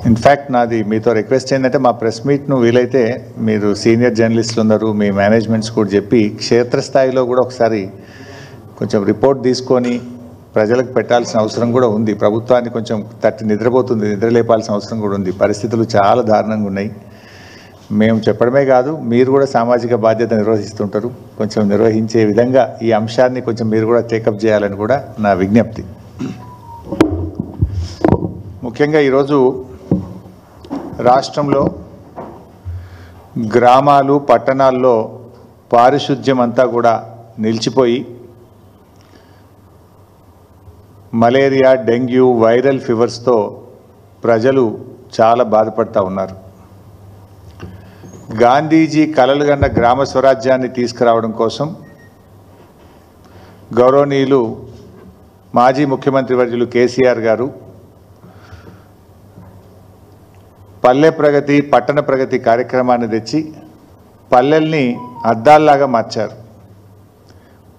In fact నాది మీతో request ఏంటంటే మా ప్రెస్ మీట్ను వీలైతే మీరు సీనియర్ జర్నలిస్టులు ఉన్నారు, మీ మేనేజ్మెంట్స్ కూడా చెప్పి క్షేత్రస్థాయిలో కూడా ఒకసారి కొంచెం రిపోర్ట్ తీసుకొని ప్రజలకు పెట్టాల్సిన అవసరం కూడా ఉంది. ప్రభుత్వాన్ని కొంచెం తట్టి నిద్రపోతుంది, నిద్రలేపాల్సిన అవసరం కూడా ఉంది. పరిస్థితులు చాలా దారుణంగా ఉన్నాయి. మేము చెప్పడమే కాదు, మీరు కూడా సామాజిక బాధ్యత నిర్వహిస్తుంటారు. కొంచెం నిర్వహించే విధంగా ఈ అంశాన్ని కొంచెం మీరు కూడా టేకప్ చేయాలని కూడా నా విజ్ఞప్తి. ముఖ్యంగా ఈరోజు రాష్ట్రంలో గ్రామాలు పట్టణాల్లో పారిశుద్ధ్యం అంతా కూడా నిలిచిపోయి మలేరియా, డెంగ్యూ, వైరల్ ఫీవర్స్తో ప్రజలు చాలా బాధపడుతూ ఉన్నారు. గాంధీజీ కలలుగన్న గ్రామ స్వరాజ్యాన్ని తీసుకురావడం కోసం గౌరవనీయులు మాజీ ముఖ్యమంత్రి వర్యులు కేసీఆర్ గారు పల్లె ప్రగతి, పట్టణ ప్రగతి కార్యక్రమాన్ని తెచ్చి పల్లెల్ని అద్దాల్లాగా మార్చారు.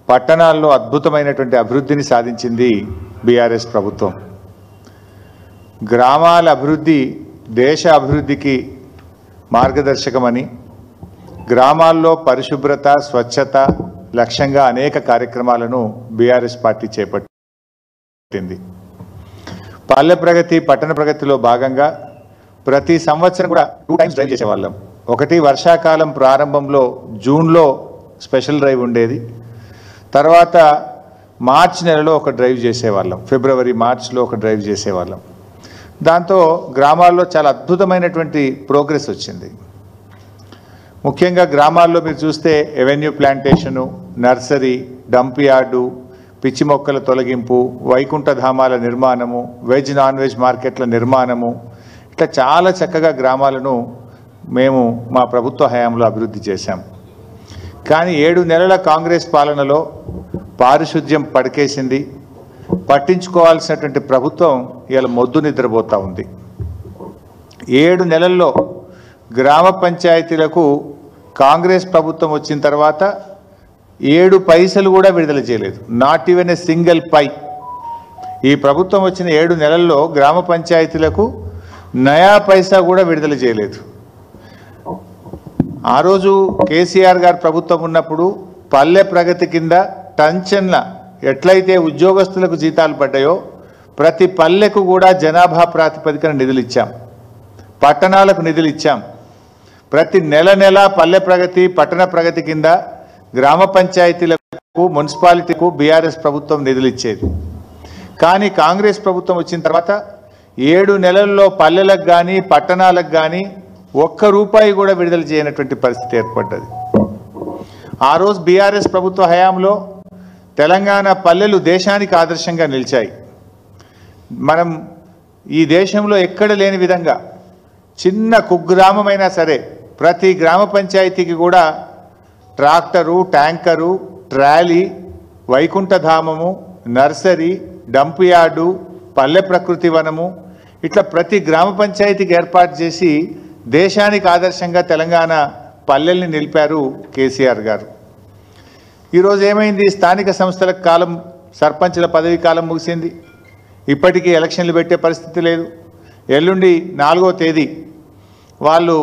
పట్టణాల్లో అద్భుతమైనటువంటి అభివృద్ధిని సాధించింది బీఆర్ఎస్ ప్రభుత్వం. గ్రామాల అభివృద్ధి దేశ అభివృద్ధికి మార్గదర్శకమని గ్రామాల్లో పరిశుభ్రత, స్వచ్ఛత లక్ష్యంగా అనేక కార్యక్రమాలను బీఆర్ఎస్ పార్టీ చేపట్టింది. పల్లె ప్రగతి, పట్టణ ప్రగతిలో భాగంగా ప్రతి సంవత్సరం కూడా 2 టైమ్స్ డ్రైవ్ చేసేవాళ్ళం. ఒకటి వర్షాకాలం ప్రారంభంలో జూన్లో స్పెషల్ డ్రైవ్ ఉండేది. తర్వాత మార్చి నెలలో ఒక డ్రైవ్ చేసేవాళ్ళం, ఫిబ్రవరి మార్చిలో ఒక డ్రైవ్ చేసేవాళ్ళం. దాంతో గ్రామాల్లో చాలా అద్భుతమైనటువంటి ప్రోగ్రెస్ వచ్చింది. ముఖ్యంగా గ్రామాల్లో మీరు చూస్తే avenue plantation, nursery, dump yard, పిచ్చి మొక్కల తొలగింపు, వైకుంఠధామాల నిర్మాణము, వెజ్ నాన్ వెజ్ మార్కెట్ల నిర్మాణము, ఇట్లా చాలా చక్కగా గ్రామాలను మేము మా ప్రభుత్వ హయాంలో అభివృద్ధి చేశాం. కానీ 7 నెలల కాంగ్రెస్ పాలనలో పారిశుద్ధ్యం పడకేసింది. పట్టించుకోవాల్సినటువంటి ప్రభుత్వం ఇలా మొద్దు నిద్రపోతూ ఉంది. 7 నెలల్లో గ్రామ పంచాయతీలకు కాంగ్రెస్ ప్రభుత్వం వచ్చిన తర్వాత 7 పైసలు కూడా విడుదల చేయలేదు. నాట్ ఈవెన్ ఏ సింగిల్ పై. ఈ ప్రభుత్వం వచ్చిన 7 నెలల్లో గ్రామ పంచాయతీలకు నయా పైసా కూడా విడుదల చేయలేదు. ఆ రోజు కేసీఆర్ గారు ప్రభుత్వం ఉన్నప్పుడు పల్లె ప్రగతి కింద టంచన్ల ఎట్లయితే ఉద్యోగస్తులకు జీతాలు పడ్డాయో ప్రతి పల్లెకు కూడా జనాభా ప్రాతిపదికన నిధులు ఇచ్చాం, పట్టణాలకు నిధులు ఇచ్చాం. ప్రతి నెల పల్లె ప్రగతి, పట్టణ ప్రగతి కింద గ్రామ పంచాయతీలకు, మున్సిపాలిటీకు బీఆర్ఎస్ ప్రభుత్వం నిధులు ఇచ్చేది. కానీ కాంగ్రెస్ ప్రభుత్వం వచ్చిన తర్వాత 7 నెలల్లో పల్లెలకు కానీ పట్టణాలకు కానీ ₹1 కూడా విడుదల చేయనటువంటి పరిస్థితి ఏర్పడ్డది. ఆ రోజు బీఆర్ఎస్ ప్రభుత్వ హయాంలో తెలంగాణ పల్లెలు దేశానికి ఆదర్శంగా నిలిచాయి. మనం ఈ దేశంలో ఎక్కడ లేని విధంగా చిన్న కుగ్రామమైనా సరే ప్రతి గ్రామ పంచాయతీకి కూడా ట్రాక్టరు, ట్యాంకరు, ట్రాలీ, వైకుంఠధామము, నర్సరీ, డంప్ యార్డు, పల్లె ప్రకృతి వనము, ఇట్లా ప్రతి గ్రామ పంచాయతీకి ఏర్పాటు చేసి దేశానికి ఆదర్శంగా తెలంగాణ పల్లెల్ని నిలిపారు కేసీఆర్ గారు. ఈరోజు ఏమైంది? స్థానిక సంస్థల కాలం, సర్పంచుల పదవి కాలం ముగిసింది. ఇప్పటికీ ఎలక్షన్లు పెట్టే పరిస్థితి లేదు. ఎల్లుండి 4వ తేదీ వాళ్ళు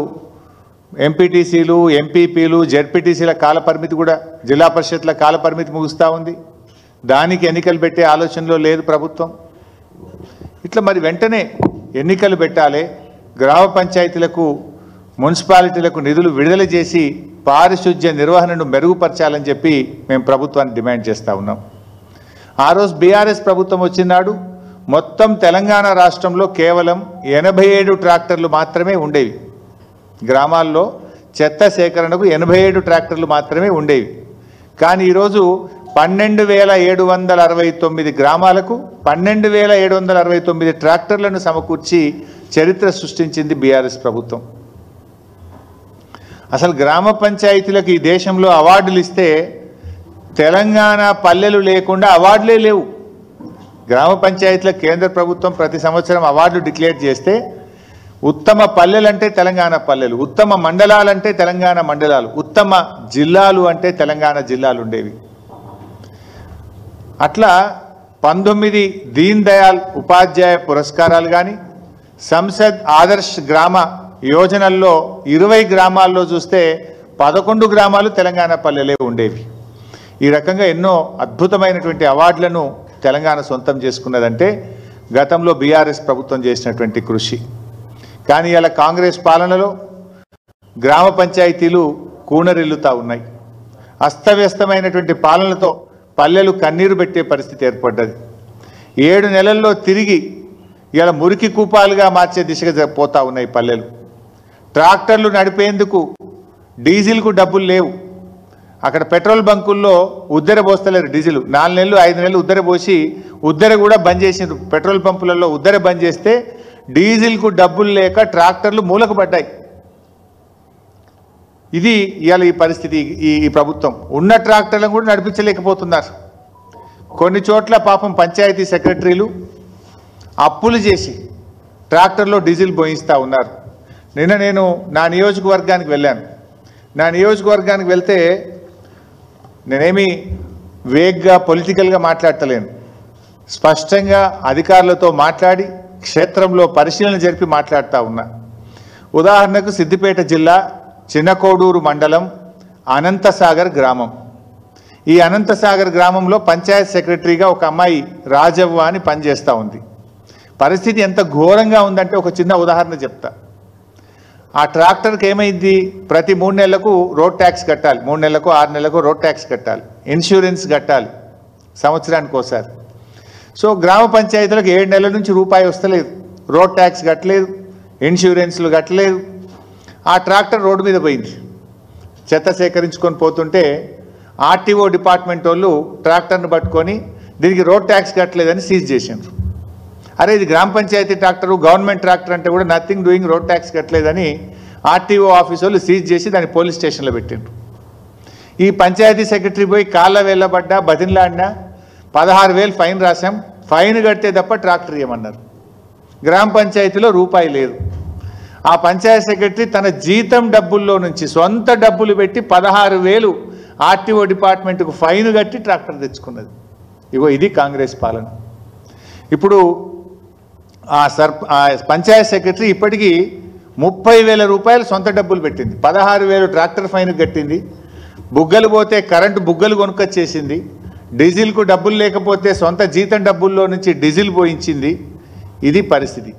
ఎంపీటీసీలు, ఎంపీపీలు, జెడ్పీటీసీల కాల పరిమితి కూడా, జిల్లా పరిషత్ల కాల పరిమితి ముగుస్తూ ఉంది. దానికి ఎన్నికలు పెట్టే ఆలోచనలో లేదు ప్రభుత్వం. ఇట్లా మరి వెంటనే ఎన్నికలు పెట్టాలి, గ్రామ పంచాయతీలకు, మున్సిపాలిటీలకు నిధులు విడుదల చేసి పారిశుద్ధ్య నిర్వహణను మెరుగుపరచాలని చెప్పి మేము ప్రభుత్వాన్ని డిమాండ్ చేస్తూ ఉన్నాం. ఆ రోజు బీఆర్ఎస్ ప్రభుత్వం వచ్చినాడు మొత్తం తెలంగాణ రాష్ట్రంలో కేవలం 87 ట్రాక్టర్లు మాత్రమే ఉండేవి. గ్రామాల్లో చెత్త సేకరణకు 87 ట్రాక్టర్లు మాత్రమే ఉండేవి. కానీ ఈరోజు 12,769 గ్రామాలకు 12,769 ట్రాక్టర్లను సమకూర్చి చరిత్ర సృష్టించింది బీఆర్ఎస్ ప్రభుత్వం. అసలు గ్రామ పంచాయతీలకు ఈ దేశంలో అవార్డులు ఇస్తే తెలంగాణ పల్లెలు లేకుండా అవార్డులే లేవు. గ్రామ పంచాయతీలకు కేంద్ర ప్రభుత్వం ప్రతి సంవత్సరం అవార్డులు డిక్లేర్ చేస్తే ఉత్తమ పల్లెలంటే తెలంగాణ పల్లెలు, ఉత్తమ మండలాలంటే తెలంగాణ మండలాలు, ఉత్తమ జిల్లాలు అంటే తెలంగాణ జిల్లాలు ఉండేవి. అట్లా 19 దీన్ దయాళ్ ఉపాధ్యాయ పురస్కారాలు కానీ, సంసద్ ఆదర్శ్ గ్రామ యోజనల్లో 20 గ్రామాల్లో చూస్తే 11 గ్రామాలు తెలంగాణ పల్లెలే ఉండేవి. ఈ రకంగా ఎన్నో అద్భుతమైనటువంటి అవార్డులను తెలంగాణ సొంతం చేసుకున్నదంటే గతంలో బీఆర్ఎస్ ప్రభుత్వం చేసినటువంటి కృషి. కానీ ఇలా కాంగ్రెస్ పాలనలో గ్రామ పంచాయతీలు కూనరిల్లుతా ఉన్నాయి. అస్తవ్యస్తమైనటువంటి పాలనతో పల్లెలు కన్నీరు పెట్టే పరిస్థితి ఏర్పడ్డది. 7 నెలల్లో తిరిగి ఇలా మురికి కూపాలుగా మార్చే దిశగా పోతా ఉన్నాయి పల్లెలు. ట్రాక్టర్లు నడిపేందుకు డీజిల్కు డబ్బులు లేవు. అక్కడ పెట్రోల్ బంకుల్లో ఉద్దెర పోస్తలేరు డీజిల్. 4 నెలలు 5 నెలలు ఉద్దెర పోసి ఉద్దెర కూడా బంద్ చేసిండ్రు. పెట్రోల్ పంపులలో ఉద్దెర బంద్ చేస్తే డీజిల్కు డబ్బులు లేక ట్రాక్టర్లు మూలకు పడ్డాయి. ఇది ఇవాళ ఈ పరిస్థితి. ఈ ప్రభుత్వం ఉన్న ట్రాక్టర్లను కూడా నడిపించలేకపోతున్నారు. కొన్ని చోట్ల పాపం పంచాయతీ సెక్రటరీలు అప్పులు చేసి ట్రాక్టర్లో డీజిల్ పోయిస్తూ ఉన్నారు. నిన్న నేను నా నియోజకవర్గానికి వెళ్ళాను. నా నియోజకవర్గానికి వెళ్తే నేనేమి వేగ్గా పొలిటికల్గా మాట్లాడతలేను. స్పష్టంగా అధికారులతో మాట్లాడి క్షేత్రంలో పరిశీలన జరిపి మాట్లాడుతూ ఉన్నా. ఉదాహరణకు సిద్దిపేట జిల్లా చిన్నకోడూరు మండలం అనంతసాగర్ గ్రామం. ఈ అనంతసాగర్ గ్రామంలో పంచాయత్ సెక్రటరీగా ఒక అమ్మాయి రాజవ్వ అని పనిచేస్తూ ఉంది. పరిస్థితి ఎంత ఘోరంగా ఉందంటే ఒక చిన్న ఉదాహరణ చెప్తా. ఆ ట్రాక్టర్కి ఏమైంది, ప్రతి 3 నెలలకు రోడ్ ట్యాక్స్ కట్టాలి, 3 నెలలకు 6 నెలలకు రోడ్ ట్యాక్స్ కట్టాలి, ఇన్సూరెన్స్ కట్టాలి సంవత్సరానికి ఒకసారి. సో గ్రామ పంచాయతీలకు 7 నెలల నుంచి రూపాయి వస్తలేదు, రోడ్ ట్యాక్స్ కట్టలేదు, ఇన్సూరెన్స్లు కట్టలేదు. ఆ ట్రాక్టర్ రోడ్డు మీద పోయింది. చెత్త సేకరించుకొని పోతుంటే ఆర్టీఓ డిపార్ట్మెంట్ వాళ్ళు ట్రాక్టర్ను పట్టుకొని దీనికి రోడ్ ట్యాక్స్ కట్టలేదని సీజ్ చేసిండ్రు. అరే ఇది గ్రామ పంచాయతీ ట్రాక్టరు, గవర్నమెంట్ ట్రాక్టర్ అంటే కూడా నథింగ్ డూయింగ్, రోడ్ ట్యాక్స్ కట్టలేదని ఆర్టీఓ ఆఫీస్ వాళ్ళు సీజ్ చేసి దాన్ని పోలీస్ స్టేషన్లో పెట్టిండ్రు. ఈ పంచాయతీ సెక్రటరీ పోయి కాళ్ళ వెళ్ళబడ్డా బతిన్లాడినా 16,000 ఫైన్ రాశాం, ఫైన్ కడితే తప్ప ట్రాక్టర్ ఇవ్వమన్నారు. గ్రామ పంచాయతీలో రూపాయి లేదు. ఆ పంచాయతీ సెక్రటరీ తన జీతం డబ్బుల్లో నుంచి సొంత డబ్బులు పెట్టి 16,000 ఆర్టీఓ డిపార్ట్మెంట్కు ఫైన్ కట్టి ట్రాక్టర్ తెచ్చుకున్నది. ఇగో ఇది కాంగ్రెస్ పాలన. ఇప్పుడు ఆ పంచాయత్ సెక్రటరీ ఇప్పటికీ 30,000 రూపాయలు సొంత డబ్బులు పెట్టింది, 16,000 ట్రాక్టర్ ఫైన్ కట్టింది, బుగ్గలు పోతే కరెంటు బుగ్గలు కొనుక్కొచ్చేసింది, డీజిల్కు డబ్బులు లేకపోతే సొంత జీతం డబ్బుల్లో నుంచి డీజిల్ పోయించింది. ఇది పరిస్థితి.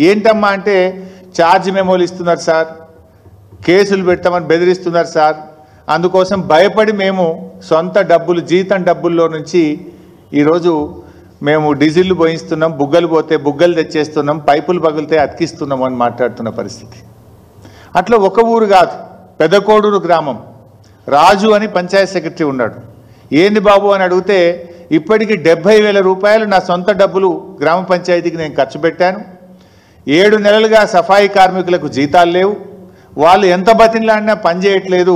ఏంటమ్మా అంటే ఛార్జ్ మెమోలు ఇస్తున్నారు సార్, కేసులు పెడతామని బెదిరిస్తున్నారు సార్, అందుకోసం భయపడి మేము సొంత డబ్బులు జీతం డబ్బుల్లో నుంచి ఈరోజు మేము డీజిల్ పోయిస్తున్నాం, బుగ్గలు పోతే బుగ్గలు తెచ్చేస్తున్నాం, పైపులు పగిలితే అతికిస్తున్నాం అని మాట్లాడుతున్న పరిస్థితి. అట్లా ఒక ఊరు కాదు, పెదకోడూరు గ్రామం రాజు అని పంచాయత్ సెక్రటరీ ఉన్నాడు. ఏంది బాబు అని అడిగితే ఇప్పటికీ 70,000 రూపాయలు నా సొంత డబ్బులు గ్రామ పంచాయతీకి నేను ఖర్చు పెట్టాను, 7 నెలలుగా సఫాయి కార్మికులకు జీతాలు లేవు, వాళ్ళు ఎంత బతిన్లాడినా పని చేయట్లేదు,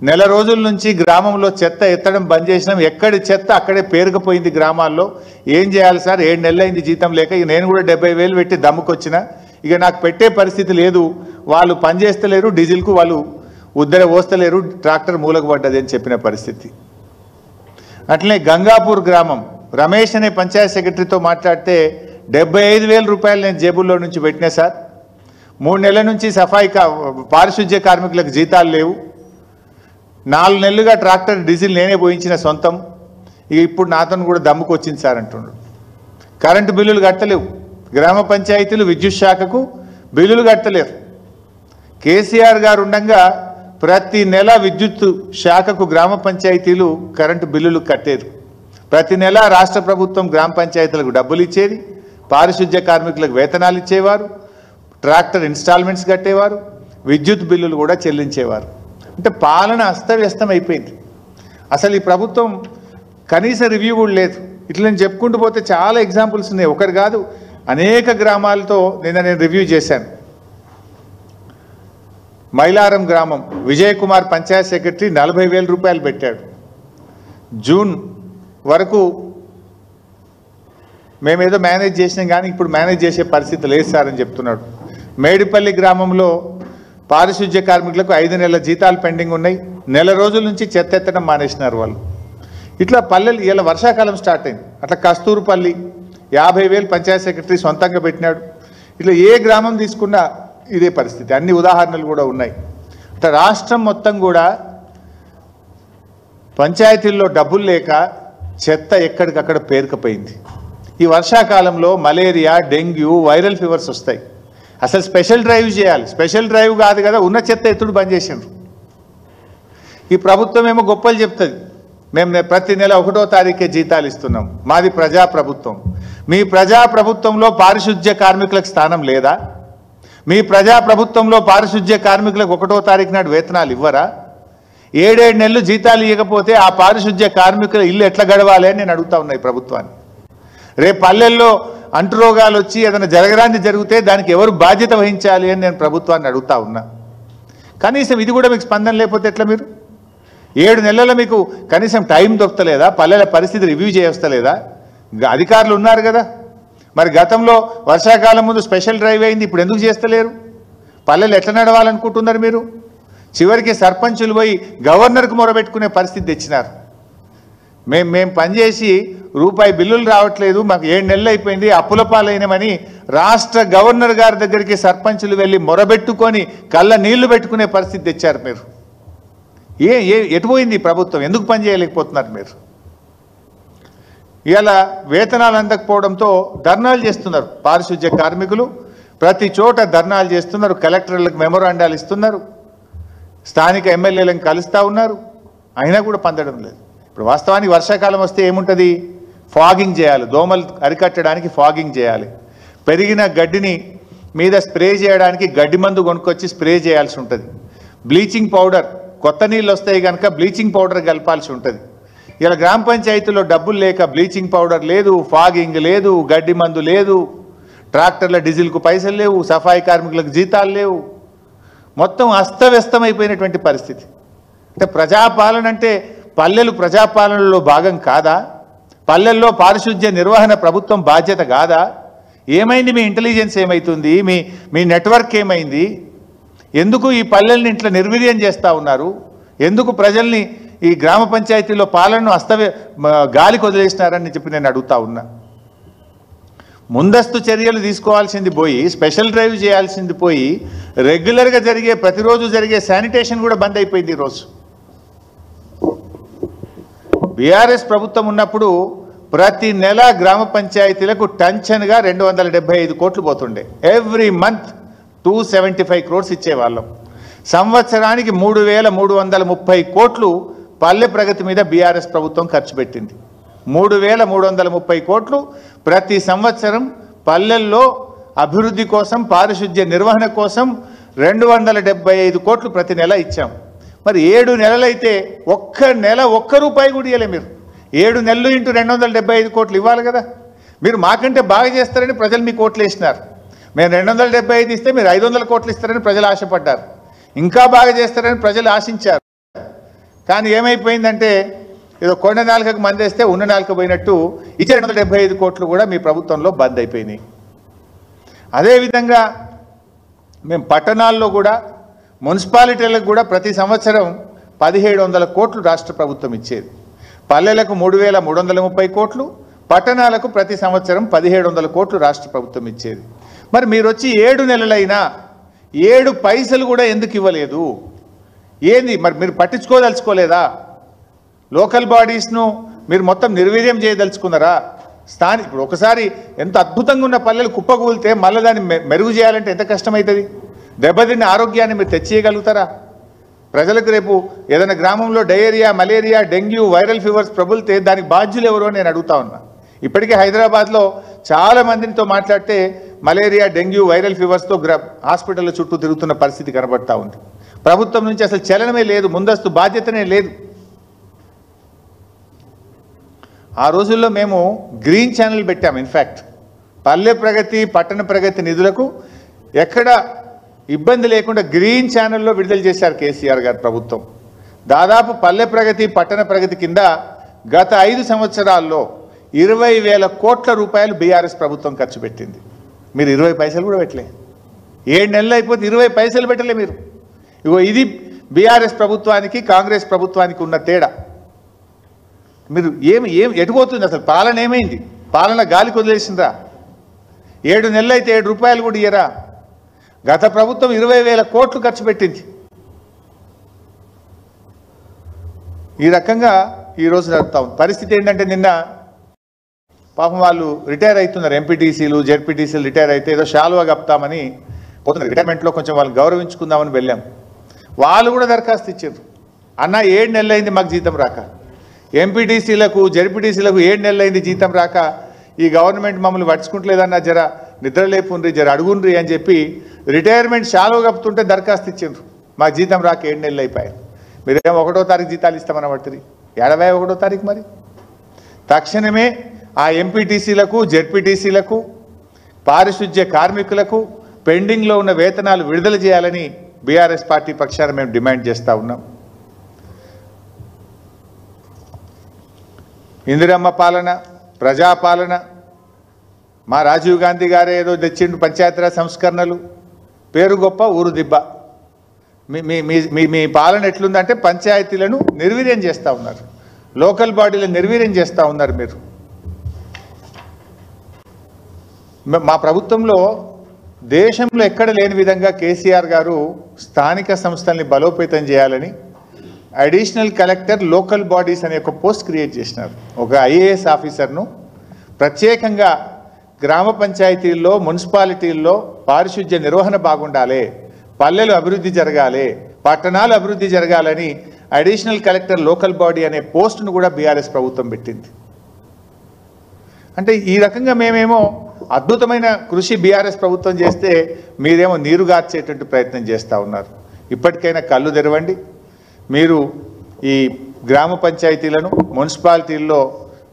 నెల రోజుల నుంచి గ్రామంలో చెత్త ఎత్తడం బంద్ చేసినాం, ఎక్కడి చెత్త అక్కడే పేరుకుపోయింది గ్రామాల్లో, ఏం చేయాలి సార్, 7 నెలలు అయింది జీతం లేక, ఇక నేను కూడా 70,000 పెట్టి దమ్ముకొచ్చిన, ఇక నాకు పెట్టే పరిస్థితి లేదు, వాళ్ళు పని చేస్తలేరు, డీజిల్కు వాళ్ళు ఉద్దర పోస్తలేరు, ట్రాక్టర్ మూలకు పడ్డది అని చెప్పిన పరిస్థితి. అట్లనే గంగాపూర్ గ్రామం రమేష్ అనే పంచాయత్ సెక్రటరీతో మాట్లాడితే 75,000 రూపాయలు నేను జేబుల్లో నుంచి పెట్టినా సార్, 3 నెలల నుంచి పారిశుద్ధ్య కార్మికులకు జీతాలు లేవు, 4 నెలలుగా ట్రాక్టర్ డీజిల్ నేనే పోయించిన సొంతం, ఇక ఇప్పుడు నాతో కూడా దమ్ముకు వచ్చింది సార్ అంటున్నాడు. కరెంటు బిల్లులు కట్టలేవు, గ్రామ పంచాయతీలు విద్యుత్ శాఖకు బిల్లులు కట్టలేరు. కేసీఆర్ గారు ఉండగా ప్రతి నెల విద్యుత్ శాఖకు గ్రామ పంచాయతీలు కరెంటు బిల్లులు కట్టేది. ప్రతి నెల రాష్ట్ర ప్రభుత్వం గ్రామ పంచాయతీలకు డబ్బులు ఇచ్చేది, పారిశుద్ధ్య కార్మికులకు వేతనాలు ఇచ్చేవారు, ట్రాక్టర్ ఇన్స్టాల్మెంట్స్ కట్టేవారు, విద్యుత్ బిల్లులు కూడా చెల్లించేవారు. అంటే పాలన అస్తవ్యస్తం అయిపోయింది. అసలు ఈ ప్రభుత్వం కనీస రివ్యూ కూడా లేదు. ఇట్లా నేను చెప్పుకుంటూ పోతే చాలా ఎగ్జాంపుల్స్ ఉన్నాయి, ఒకటి కాదు అనేక గ్రామాలతో నిన్న నేను రివ్యూ చేశాను. మైలారం గ్రామం విజయ్ కుమార్ పంచాయత్ సెక్రటరీ 40,000 రూపాయలు పెట్టాడు. జూన్ వరకు మేమేదో మేనేజ్ చేసినాం కానీ ఇప్పుడు మేనేజ్ చేసే పరిస్థితి లేదు సార్ అని చెప్తున్నాడు. మేడిపల్లి గ్రామంలో పారిశుద్ధ్య కార్మికులకు 5 నెలల జీతాలు పెండింగ్ ఉన్నాయి, నెల రోజుల నుంచి చెత్త ఎత్తడం మానేసినారు వాళ్ళు. ఇట్లా పల్లెలు ఇలా వర్షాకాలం స్టార్ట్ అయింది. అట్లా కస్తూరుపల్లి 50,000 పంచాయత్ సెక్రటరీ సొంతంగా పెట్టినాడు. ఇట్లా ఏ గ్రామం తీసుకున్నా ఇదే పరిస్థితి. అన్ని ఉదాహరణలు కూడా ఉన్నాయి. అంటే రాష్ట్రం మొత్తం కూడా పంచాయతీల్లో డబ్బులు లేక చెత్త ఎక్కడికక్కడ పేరుకుపోయింది. ఈ వర్షాకాలంలో మలేరియా, డెంగ్యూ, వైరల్ ఫీవర్స్ వస్తాయి. అసలు స్పెషల్ డ్రైవ్ చేయాలి. స్పెషల్ డ్రైవ్ కాదు కదా, ఉన్న చెత్త ఎత్తుడు బంద్ చేసిండ్రు. ఈ ప్రభుత్వం ఏమో గొప్పలు చెప్తుంది, మేము ప్రతి నెల 1వ తారీఖే జీతాలు ఇస్తున్నాం, మాది ప్రజాప్రభుత్వం. మీ ప్రజాప్రభుత్వంలో పారిశుద్ధ్య కార్మికులకు స్థానం లేదా? మీ ప్రజాప్రభుత్వంలో పారిశుద్ధ్య కార్మికులకు 1వ తారీఖు నాడు వేతనాలు ఇవ్వరా? 7 నెలలు జీతాలు ఇవ్వకపోతే ఆ పారిశుద్ధ్య కార్మికుల ఇల్లు ఎట్లా గడవాలి అని నేను అడుగుతా ఉన్నా ఈ ప్రభుత్వాన్ని. రేపు పల్లెల్లో అంటురోగాలు వచ్చి ఏదైనా జరగరాంది జరిగితే దానికి ఎవరు బాధ్యత వహించాలి అని నేను ప్రభుత్వాన్ని అడుగుతా ఉన్నా. కనీసం ఇది కూడా మీకు స్పందన లేకపోతే ఎట్లా? మీరు 7 నెలల్లో మీకు కనీసం టైం దొరకలేదా? పల్లెల పరిస్థితి రివ్యూ చేయవస్తలేదా? అధికారులు ఉన్నారు కదా, మరి గతంలో వర్షాకాలం ముందు స్పెషల్ డ్రైవ్ అయింది, ఇప్పుడు ఎందుకు చేస్తలేరు? పల్లెలు ఎట్లా నడవాలనుకుంటున్నారు మీరు? చివరికి సర్పంచులు పోయి గవర్నర్కు మొరబెట్టుకునే పరిస్థితి తెచ్చినారు. మేము పనిచేసి రూపాయి బిల్లులు రావట్లేదు, మాకు 7 నెలలు అయిపోయింది, అప్పుల పాలైనమని రాష్ట్ర గవర్నర్ గారి దగ్గరికి సర్పంచులు వెళ్ళి మొరబెట్టుకొని కళ్ళ నీళ్లు పెట్టుకునే పరిస్థితి తెచ్చారు మీరు. ఎటు పోయింది ప్రభుత్వం? ఎందుకు పని చేయలేకపోతున్నారు మీరు? ఇలా వేతనాలు అందకపోవడంతో ధర్నాలు చేస్తున్నారు పారిశుద్ధ్య కార్మికులు. ప్రతి చోట ధర్నాలు చేస్తున్నారు, కలెక్టర్లకు మెమోరాండాలు ఇస్తున్నారు, స్థానిక ఎమ్మెల్యేలను కలుస్తూ ఉన్నారు, అయినా కూడా పొందడం లేదు. ఇప్పుడు వాస్తవానికి వర్షాకాలం వస్తే ఏముంటుంది? ఫాగింగ్ చేయాలి, దోమలు అరికట్టడానికి ఫాగింగ్ చేయాలి. పెరిగిన గడ్డిని మీద స్ప్రే చేయడానికి గడ్డి మందు కొనుక్కొచ్చి స్ప్రే చేయాల్సి ఉంటుంది. బ్లీచింగ్ పౌడర్, కొత్త నీళ్ళు వస్తాయి కనుక బ్లీచింగ్ పౌడర్ కలపాల్సి ఉంటుంది. ఇలా గ్రామ పంచాయతీలో డబ్బులు లేక బ్లీచింగ్ పౌడర్ లేదు, ఫాగింగ్ లేదు, గడ్డి మందు లేదు, ట్రాక్టర్ల డీజిల్కు పైసలు లేవు, సఫాయి కార్మికులకు జీతాలు లేవు. మొత్తం అస్తవ్యస్తమైపోయినటువంటి పరిస్థితి. అంటే ప్రజాపాలన అంటే పల్లెలు ప్రజాపాలనలో భాగం కాదా? పల్లెల్లో పారిశుద్ధ్య నిర్వహణ ప్రభుత్వం బాధ్యత కాదా? ఏమైంది? మీ ఇంటెలిజెన్స్ ఏమైతుంది? మీ నెట్వర్క్ ఏమైంది? ఎందుకు ఈ పల్లెల్ని ఇట్లా నిర్వీర్యం చేస్తూ ఉన్నారు? ఎందుకు ప్రజల్ని ఈ గ్రామ పంచాయతీలో పాలనను గాలికి వదిలేసినారని చెప్పి నేను అడుగుతా ఉన్నా. ముందస్తు చర్యలు తీసుకోవాల్సింది పోయి, స్పెషల్ డ్రైవ్ చేయాల్సింది పోయి, రెగ్యులర్గా జరిగే ప్రతిరోజు జరిగే శానిటేషన్ కూడా బంద్ అయిపోయింది ఈరోజు. బీఆర్ఎస్ ప్రభుత్వం ఉన్నప్పుడు ప్రతి నెల గ్రామ పంచాయతీలకు టంచన్గా 275 కోట్లు పోతుండే. Every month 275 crores ఇచ్చేవాళ్ళం. సంవత్సరానికి 3,330 కోట్లు పల్లె ప్రగతి మీద బీఆర్ఎస్ ప్రభుత్వం ఖర్చు పెట్టింది. 3,330 కోట్లు ప్రతి సంవత్సరం పల్లెల్లో అభివృద్ధి కోసం, పారిశుద్ధ్య నిర్వహణ కోసం 275 కోట్లు ప్రతి నెల ఇచ్చాం. మరి 7 నెలలైతే ఒక్క నెల ఒక్క రూపాయి కూడా ఇవ్వలే మీరు. 7 నెలలు ఇంటూ 275 కోట్లు ఇవ్వాలి కదా. మీరు మాకంటే బాగా చేస్తారని ప్రజలు మీకు ఓట్లు వేసినారు. మేము 275 ఇస్తే మీరు 500 కోట్లు ఇస్తారని ప్రజలు ఆశపడ్డారు. ఇంకా బాగా చేస్తారని ప్రజలు ఆశించారు. కానీ ఏమైపోయిందంటే ఏదో కొండ నాలుకకు మందేస్తే ఉన్న నాలుక పోయినట్టు ఇచ్చే 275 కోట్లు కూడా మీ ప్రభుత్వంలో బంద్ అయిపోయినాయి. అదేవిధంగా మేము పట్టణాల్లో కూడా, మున్సిపాలిటీలకు కూడా ప్రతి సంవత్సరం 1,700 కోట్లు రాష్ట్ర ప్రభుత్వం ఇచ్చేది. పల్లెలకు 3,330 కోట్లు, పట్టణాలకు ప్రతి సంవత్సరం 1,700 కోట్లు రాష్ట్ర ప్రభుత్వం ఇచ్చేది. మరి మీరు వచ్చి 7 నెలలైనా 7 పైసలు కూడా ఎందుకు ఇవ్వలేదు? ఏంది మరి? మీరు పట్టించుకోదలుచుకోలేదా? లోకల్ బాడీస్ను మీరు మొత్తం నిర్వీర్యం చేయదలుచుకున్నారా? ఇప్పుడు ఒకసారి ఎంత అద్భుతంగా ఉన్న పల్లెలు కుప్పకూలితే మళ్ళీ దాన్ని మెరుగు చేయాలంటే ఎంత కష్టమవుతుంది? దెబ్బతిన్న ఆరోగ్యాన్ని మీరు తెచ్చేయగలుగుతారా? ప్రజలకు రేపు ఏదైనా గ్రామంలో diarrhoea, malaria, dengue, viral fevers ప్రబలితే దానికి బాధ్యులు ఎవరు అని నేను అడుగుతా ఉన్నా. ఇప్పటికే హైదరాబాద్లో చాలా మందితో మాట్లాడితే మలేరియా, డెంగ్యూ, వైరల్ ఫీవర్స్తో హాస్పిటల్ చుట్టూ తిరుగుతున్న పరిస్థితి కనబడతా ఉంది. ప్రభుత్వం నుంచి అసలు చలనమే లేదు, ముందస్తు బాధ్యతనే లేదు. ఆ రోజుల్లో మేము గ్రీన్ ఛానల్ పెట్టాము. ఇన్ఫ్యాక్ట్ పల్లె ప్రగతి, పట్టణ ప్రగతి నిధులకు ఎక్కడ ఇబ్బంది లేకుండా గ్రీన్ ఛానల్లో విడుదల చేశారు కేసీఆర్ గారి ప్రభుత్వం. దాదాపు పల్లె ప్రగతి, పట్టణ ప్రగతి కింద గత 5 సంవత్సరాల్లో 20,000 కోట్ల రూపాయలు బీఆర్ఎస్ ప్రభుత్వం ఖర్చు పెట్టింది. మీరు 20 పైసలు కూడా పెట్టలే. 7 నెలలు అయిపోతే 20 పైసలు పెట్టలే మీరు. ఇగో ఇది బీఆర్ఎస్ ప్రభుత్వానికి, కాంగ్రెస్ ప్రభుత్వానికి ఉన్న తేడా. మీరు ఎటుపోతుంది? అసలు పాలన ఏమైంది? పాలన గాలికి వదిలేసిందా? 7 నెలలు అయితే 7 రూపాయలు కూడా ఇయ్యరా? గత ప్రభుత్వం 20,000 కోట్లు ఖర్చు పెట్టింది. ఈ రకంగా ఈరోజు నడుపుతాం. పరిస్థితి ఏంటంటే నిన్న పాపం వాళ్ళు రిటైర్ అవుతున్నారు, ఎంపీటీసీలు జెడ్పీటీసీలు రిటైర్ అయితే ఏదో శాలువా కప్తామని పోతున్నారు. రిటైర్మెంట్లో కొంచెం వాళ్ళు గౌరవించుకుందామని వెళ్ళాం. వాళ్ళు కూడా దరఖాస్తు ఇచ్చారు. అన్న 7 నెలలు అయింది మాకు జీతం రాక, ఎంపీటీసీలకు జెడ్పీటీసీలకు 7 నెలలు అయింది జీతం రాక, ఈ గవర్నమెంట్ మమ్మల్ని పట్టించుకుంటలేదన్న జర నిద్రలేపుండ్రి జర అడుగుండ్రి అని చెప్పి రిటైర్మెంట్ శాలువా కప్పుతుంటే దరఖాస్తు ఇచ్చారు. మాకు జీతం రాక 7 నెలలు అయిపోయాయి. మీరేమో 1వ తారీఖు జీతాలు ఇస్తామని పడుతుంది. 1వ తారీఖు మరి తక్షణమే ఆ ఎంపీటీసీలకు జెడ్పీటీసీలకు పారిశుధ్య కార్మికులకు పెండింగ్లో ఉన్న వేతనాలు విడుదల చేయాలని బీఆర్ఎస్ పార్టీ పక్షాన మేము డిమాండ్ చేస్తూ ఉన్నాం. ఇందిరమ్మ పాలన, ప్రజాపాలన, మా రాజీవ్ గాంధీ గారే ఏదో తెచ్చిండు పంచాయతీరాజ్ సంస్కరణలు, పేరు గొప్ప ఊరు దిబ్బ. మీ పాలన ఎట్లుందంటే పంచాయతీలను నిర్వీర్యం చేస్తూ ఉన్నారు, లోకల్ బాడీలను నిర్వీర్యం చేస్తూ ఉన్నారు మీరు. మా ప్రభుత్వంలో దేశంలో ఎక్కడ లేని విధంగా కేసీఆర్ గారు స్థానిక సంస్థల్ని బలోపేతం చేయాలని అడిషనల్ కలెక్టర్ లోకల్ బాడీస్ అనే ఒక పోస్ట్ క్రియేట్ చేసినారు. ఒక ఐఏఎస్ ఆఫీసర్ను ప్రత్యేకంగా గ్రామ పంచాయతీల్లో మున్సిపాలిటీల్లో పారిశుధ్య నిర్వహణ బాగుండాలి, పల్లెలు అభివృద్ధి జరగాలి, పట్టణాలు అభివృద్ధి జరగాలని అడిషనల్ కలెక్టర్ లోకల్ బాడీ అనే పోస్టును కూడా బీఆర్ఎస్ ప్రభుత్వం పెట్టింది. అంటే ఈ రకంగా మేమేమో అద్భుతమైన కృషి బీఆర్ఎస్ ప్రభుత్వం చేస్తే మీరేమో నీరుగార్చేటువంటి ప్రయత్నం చేస్తూ ఉన్నారు. ఇప్పటికైనా కళ్ళు తెరవండి. మీరు ఈ గ్రామ పంచాయతీలను మున్సిపాలిటీల్లో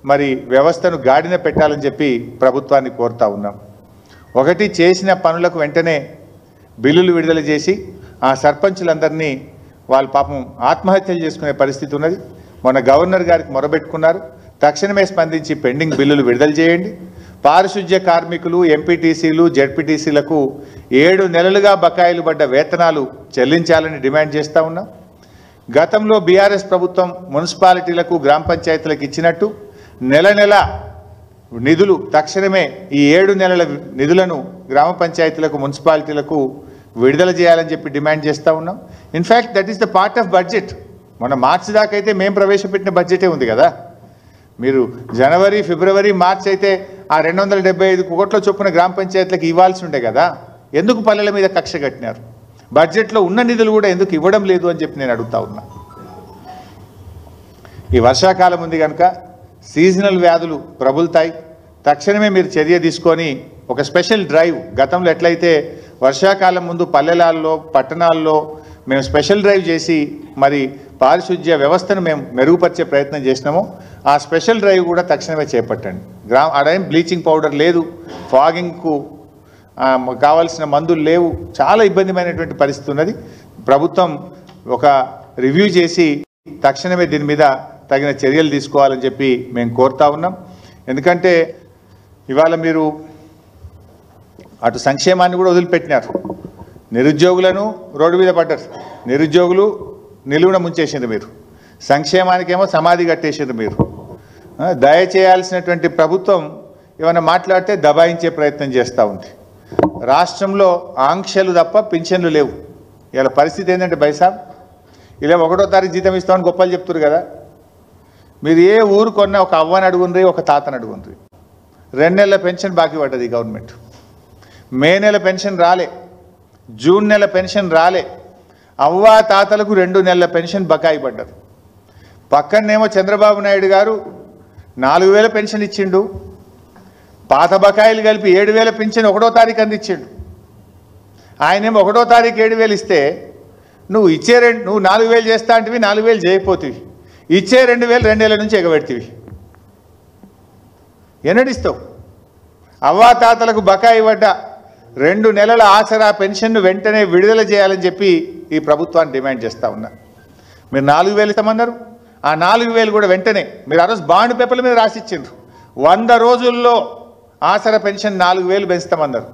మరి వ్యవస్థను గాడిన పెట్టాలని చెప్పి ప్రభుత్వాన్ని కోరుతా ఉన్నాం. ఒకటి, చేసిన పనులకు వెంటనే బిల్లులు విడుదల చేసి ఆ సర్పంచులందరినీ వాళ్ళు పాపం ఆత్మహత్యలు చేసుకునే పరిస్థితి ఉన్నది. మొన్న గవర్నర్ గారికి మొరబెట్టుకున్నారు. తక్షణమే స్పందించి పెండింగ్ బిల్లులు విడుదల చేయండి. పారిశుధ్య కార్మికులు, ఎంపీటీసీలు, జెడ్పీటీసీలకు 7 నెలలుగా బకాయిలు పడ్డ వేతనాలు చెల్లించాలని డిమాండ్ చేస్తూ ఉన్నాం. గతంలో బీఆర్ఎస్ ప్రభుత్వం మున్సిపాలిటీలకు గ్రామ పంచాయతీలకు ఇచ్చినట్టు నెల నెల నిధులు తక్షణమే ఈ 7 నెలల నిధులను గ్రామ పంచాయతీలకు మున్సిపాలిటీలకు విడుదల చేయాలని చెప్పి డిమాండ్ చేస్తూ ఉన్నాం. In fact that is the part of budget. మన మార్చి దాకా అయితే మేము ప్రవేశపెట్టిన బడ్జెటే ఉంది కదా. మీరు జనవరి, ఫిబ్రవరి, మార్చి అయితే ఆ 275 కోట్ల చొప్పున గ్రామ పంచాయతీలకు ఇవ్వాల్సి ఉండే కదా. ఎందుకు పల్లెల మీద కక్ష కట్టినారు? బడ్జెట్లో ఉన్న నిధులు కూడా ఎందుకు ఇవ్వడం లేదు అని చెప్పి నేను అడుగుతా ఉన్నా. ఈ వర్షాకాలం ఉంది కనుక సీజనల్ వ్యాధులు ప్రబుల్తాయి. తక్షణమే మీరు చర్య తీసుకొని ఒక స్పెషల్ డ్రైవ్, గతంలో ఎట్లయితే వర్షాకాలం ముందు పల్లెలలో పట్టణాల్లో మేము స్పెషల్ డ్రైవ్ చేసి మరి పారిశుధ్య వ్యవస్థను మేము మెరుగుపరిచే ప్రయత్నం చేసినామో ఆ స్పెషల్ డ్రైవ్ కూడా తక్షణమే చేపట్టండి. ఆడేం బ్లీచింగ్ పౌడర్ లేదు, ఫాగింగ్కు కావాల్సిన మందులు లేవు, చాలా ఇబ్బందిమైనటువంటి పరిస్థితి ఉన్నది. ప్రభుత్వం ఒక రివ్యూ చేసి తక్షణమే దీని మీద తగిన చర్యలు తీసుకోవాలని చెప్పి మేము కోరుతా ఉన్నాం. ఎందుకంటే ఇవాళ మీరు అటు సంక్షేమాన్ని కూడా వదిలిపెట్టినారు, నిరుద్యోగులను రోడ్డు మీద పడ్డారు, నిరుద్యోగులు నిలువున ముంచేసింది మీరు, సంక్షేమానికేమో సమాధి కట్టేసింది మీరు. దయచేయాల్సినటువంటి ప్రభుత్వం ఏమైనా మాట్లాడితే దబాయించే ప్రయత్నం చేస్తూ ఉంది. రాష్ట్రంలో ఆంక్షలు తప్ప పింఛన్లు లేవు. ఇలా పరిస్థితి ఏంటంటే బైసాబ్, ఇలా 1వ తారీఖు జీతం ఇస్తామని గొప్పలు చెప్తున్నారు కదా. మీరు ఏ ఊరు కొన్నా ఒక అవ్వని అడుగుండ్రి, ఒక తాతని అడుగుండ్రి. 2 నెలల పెన్షన్ బాకీ పడ్డది గవర్నమెంట్. మే నెల పెన్షన్ రాలే, జూన్ నెల పెన్షన్ రాలే. అవ్వా తాతలకు 2 నెలల పెన్షన్ బకాయి పడ్డది. పక్కనేమో చంద్రబాబు నాయుడు గారు 4,000 పెన్షన్ ఇచ్చిండు, పాత బకాయిలు కలిపి 7,000 పెన్షన్ 1వ తారీఖు అందించిండు. ఆయనేమో 1వ తారీఖు 7,000 ఇస్తే నువ్వు 4,000 చేస్తా అంటివి, 4,000 చేయకపోతివి, ఇచ్చే 2,000 2 నెలల నుంచి ఎగబెడితివి. ఎన్నడిస్తావు? అవ్వా తాతలకు బకాయి పడ్డ 2 నెలల ఆసరా పెన్షన్ను వెంటనే విడుదల చేయాలని చెప్పి ఈ ప్రభుత్వాన్ని డిమాండ్ చేస్తూ ఉన్నా. మీరు 4,000 ఇస్తామన్నారు, ఆ 4,000 కూడా వెంటనే మీరు ఆ రోజు బాండ్ పేపర్ల మీద రాసిచ్చిండ్రు. 100 రోజుల్లో ఆసరా పెన్షన్ 4,000 పెంచుతామన్నారు.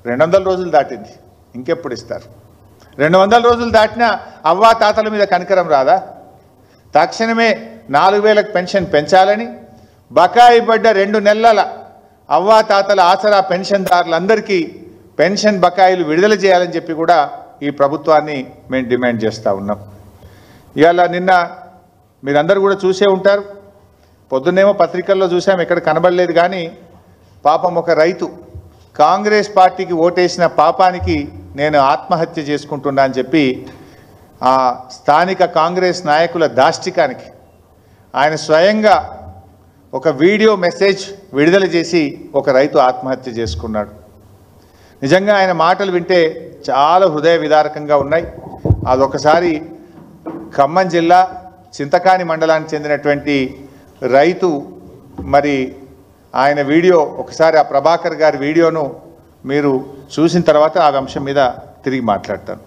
200 రోజులు దాటింది, ఇంకెప్పుడు ఇస్తారు? 200 రోజులు దాటినా అవ్వా తాతల మీద కనికరం రాదా? తక్షణమే 4,000 పెన్షన్ పెంచాలని, బకాయి పడ్డ 2 నెలల అవ్వాతాతల ఆసరా పెన్షన్దారులందరికీ పెన్షన్ బకాయిలు విడుదల చేయాలని చెప్పి కూడా ఈ ప్రభుత్వాన్ని మేము డిమాండ్ చేస్తూ ఉన్నాం. ఇవాళ నిన్న మీరందరూ కూడా చూసే ఉంటారు, పొద్దున్నేమో పత్రికల్లో చూసాం, ఎక్కడ కనబడలేదు. కానీ పాపం ఒక రైతు కాంగ్రెస్ పార్టీకి ఓటేసిన పాపానికి నేను ఆత్మహత్య చేసుకుంటున్నా అని చెప్పి ఆ స్థానిక కాంగ్రెస్ నాయకుల దాష్టికానికి ఆయన స్వయంగా ఒక వీడియో మెసేజ్ విడుదల చేసి ఒక రైతు ఆత్మహత్య చేసుకున్నాడు. నిజంగా ఆయన మాటలు వింటే చాలా హృదయ విదారకంగా ఉన్నాయి. అదొకసారి ఖమ్మం జిల్లా చింతకాని మండలానికి చెందినటువంటి రైతు మరి ఆయన వీడియో ఒకసారి ఆ ప్రభాకర్ గారి వీడియోను మీరు చూసిన తర్వాత ఆ అంశం మీద తిరిగి మాట్లాడతాను.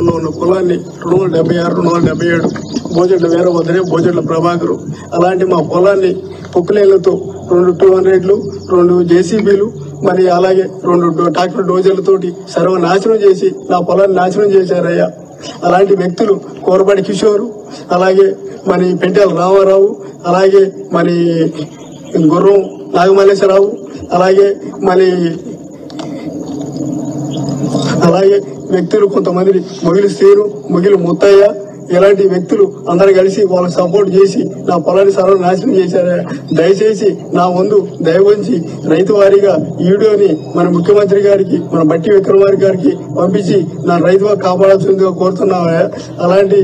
ఉన్న పొలాన్ని 276, 277 బోజెట్ల వీరభద్రే, బోజెట్ల ప్రభాకరు. అలాంటి మా పొలాన్ని పొక్కులేళ్లతో 2 200లు, 2 జేసీబీలు, మరి అలాగే 2 ట్రాక్టర్ డోజర్లతోటి సర్వనాశనం చేసి నా పొలాన్ని నాశనం చేశారయ్యా. అలాంటి వ్యక్తులు కోరబడి కిషోరు, అలాగే మరి పెంటెల రామారావు, అలాగే మరి గుర్రం నాగమల్లేశ్వరరావు, అలాగే వ్యక్తులు కొంతమంది మొగిలి శ్రీను, మొగిలి ముత్తయ్య, ఇలాంటి వ్యక్తులు అందరూ కలిసి వాళ్ళకి సపోర్ట్ చేసి నా పొలాన్ని సర్వనాశనం చేశారు. దయచేసి నా ముందు దయవంచి రైతు వారీగా ఈ వీడియోని మన ముఖ్యమంత్రి గారికి, మన బట్టి విక్రమార్క గారికి పంపించి నా రైతుగా కాపాడాల్సిందిగా కోరుతున్నామయ్యా. అలాంటి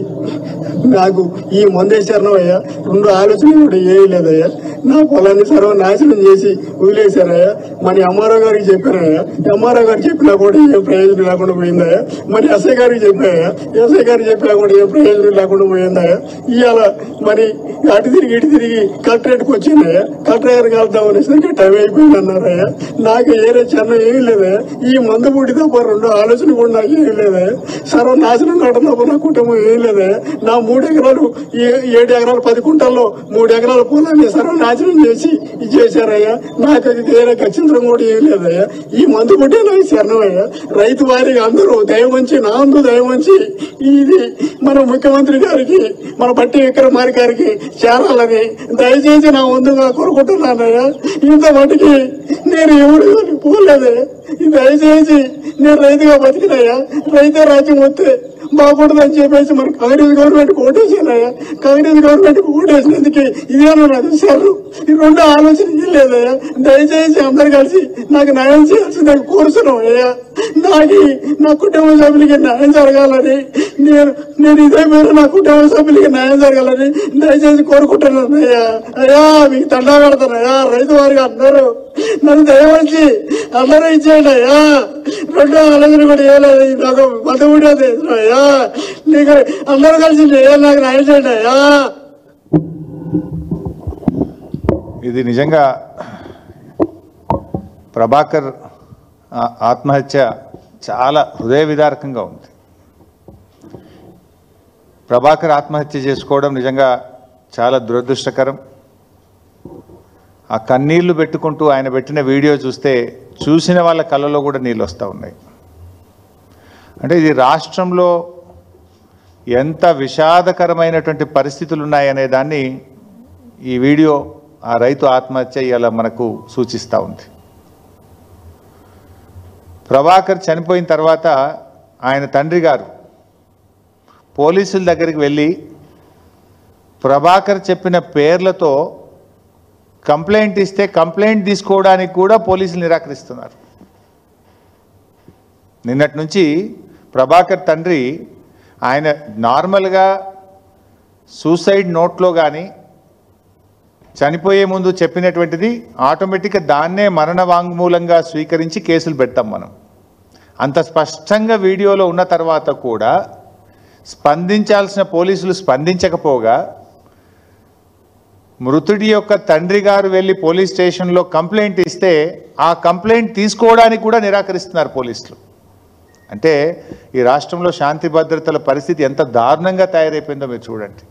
నాకు ఈ మందేశ్వరణమయ్యా 2 ఆలోచనలు కూడా ఏమీ లేదయ్యా. నా పొలాన్ని సర్వనాశనం చేసి వదిలేశారయ్యా. మరి ఎంఆర్ఓ గారికి చెప్పారయ్యా, ఎంఆర్ఓ గారు చెప్పినా కూడా ఏం ప్రయోజనం లేకుండా పోయిందయ్యా. మరి ఎస్ఐ గారికి చెప్పాయా, ఎస్ఐ గారికి చెప్పినా కూడా ఏం ప్రయోజనం లేకుండా పోయిందయ్యా. ఇవాళ మరి అటు తిరిగి కలెక్టరేట్కి వచ్చిందయ్యా. కలెక్టర్ గారికి వెళ్దాం అనేసరికి టైం అయిపోయింది అన్నారయ్యా. నాకు ఏరే చరణం ఏమీ లేదయ్యా. ఈ మందు పుట్టి తప్ప 2 ఆలోచన కూడా నాకు ఏమీ లేదయ్యా. సర్వనాశనం కావడం తప్ప నా కుటుంబం ఏమీ లేదయ్యా. నా 3 ఎకరాలు 7 ఎకరాలు 10 కుంటల్లో 3 ఎకరాల పొలాన్ని సర్వనాశనం చేసి చేశారయ్యా. నాకు ఏరే ఖచ్చితంగా కూడా ఏం లేదయ్యా. ఈ మందు పుట్టే నాకు శరణమయ్యా. రైతు వారికి అందరూ దయవంచి, నా అందు దయవంచి ఇది మన ముఖ్యమంత్రి గారికి, మన బట్టి విక్రమార్క గారికి చేరాలని దయచేసి నా ముందుగా కోరుకుంటున్నానయ్యా. ఇంత మటుకి నేను ఎవరు పోలేదే. దయచేసి నేను రైతుగా బతికినయ్యా. రైతే రాజ్యం వస్తే బాగుంటుందని చెప్పేసి మరి కాంగ్రెస్ గవర్నమెంట్ ఓటేసానయ్యా. కాంగ్రెస్ గవర్నమెంట్ ఓటేసినందుకు ఇదేనా నాకు సార్? ఈ 2 ఆలోచన లేదయ్యా. దయచేసి అందరు కలిసి నాకు న్యాయం చేయాల్సిందని కోరుతున్నాం అయ్యా. నా కుటుంబ సభ్యులకి న్యాయం జరగాలని నేను ఇదే మీరు నా కుటుంబ సభ్యులకి న్యాయం జరగాలని దయచేసి కోరుకుంటున్నాను అయ్యా. అయ్యా మీకు దండా పెడతానయ్యా. రైతు వారికి అందరూ నన్ను దయవచ్చి అందరూ ఇచ్చేయండి అయ్యా. 2 ఆలోచన కూడా వేయలేదు. నాకు మద్దతు అయ్యా. నీకు అందరూ కలిసి నాకు న్యాయం చేయండి అయ్యా. ఇది నిజంగా ప్రభాకర్ ఆత్మహత్య చాలా హృదయ విదారకంగా ఉంది. ప్రభాకర్ ఆత్మహత్య చేసుకోవడం నిజంగా చాలా దురదృష్టకరం. ఆ కన్నీళ్లు పెట్టుకుంటూ ఆయన పెట్టిన వీడియో చూస్తే చూసిన వాళ్ళ కళ్ళలో కూడా నీళ్ళు వస్తూ ఉన్నాయి. అంటే ఇది రాష్ట్రంలో ఎంత విషాదకరమైనటువంటి పరిస్థితులు ఉన్నాయనే దాన్ని ఈ వీడియో, ఆ రైతు ఆత్మహత్య ఇలా మనకు సూచిస్తూ ఉంది. ప్రభాకర్ చనిపోయిన తర్వాత ఆయన తండ్రి గారు పోలీసుల దగ్గరికి వెళ్ళి ప్రభాకర్ చెప్పిన పేర్లతో కంప్లైంట్ ఇస్తే కంప్లైంట్ తీసుకోవడానికి కూడా పోలీసులు నిరాకరిస్తున్నారు. నిన్నటి నుంచి ప్రభాకర్ తండ్రి ఆయన నార్మల్గా సూసైడ్ నోట్లో కానీ చనిపోయే ముందు చెప్పినటువంటిది ఆటోమేటిక్గా దాన్నే మరణ వాంగ్మూలంగా స్వీకరించి కేసులు పెడతాం మనం. అంత స్పష్టంగా వీడియోలో ఉన్న తర్వాత కూడా స్పందించాల్సిన పోలీసులు స్పందించకపోగా మృతుడి యొక్క తండ్రి గారు వెళ్ళి పోలీస్ స్టేషన్లో కంప్లైంట్ ఇస్తే ఆ కంప్లైంట్ తీసుకోవడానికి కూడా నిరాకరిస్తున్నారు పోలీసులు. అంటే ఈ రాష్ట్రంలో శాంతి భద్రతల పరిస్థితి ఎంత దారుణంగా తయారైపోయిందో మీరు చూడండి.